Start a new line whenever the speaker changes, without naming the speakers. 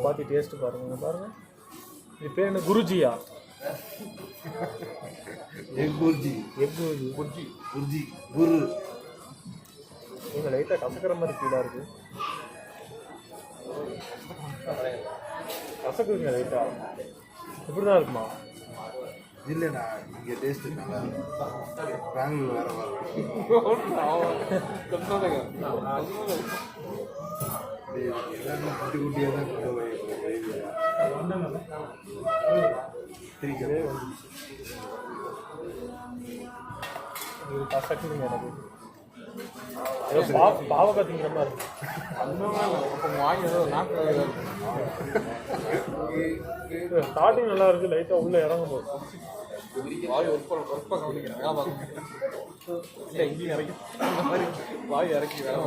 பார்த்து டேஸ்ட்டு பாருங்கள். இது பேர் என்ன? குருஜியா?
எக் குருஜி. குரு
நீங்கள் லைட்டாக கசக்கிற மாதிரி ஃபீலாக இருக்குது. கசக்குங்க லைட்டாக. இப்படி தான் இருக்குமா?
இல்லைண்ணா, இங்கே டேஸ்ட்டு நல்லா பெங்களூர் வேறு குட்டி குட்டியாக தான்
கசக்குதுங்க எனக்கு. ஏதோ பாவக்காய் திங்கிற மாதிரி இருக்கு. ஸ்டார்டிங் நல்லா இருக்கு, லைட்டாக உள்ளே இறங்க போகுது. வாய் இறக்கி வேலை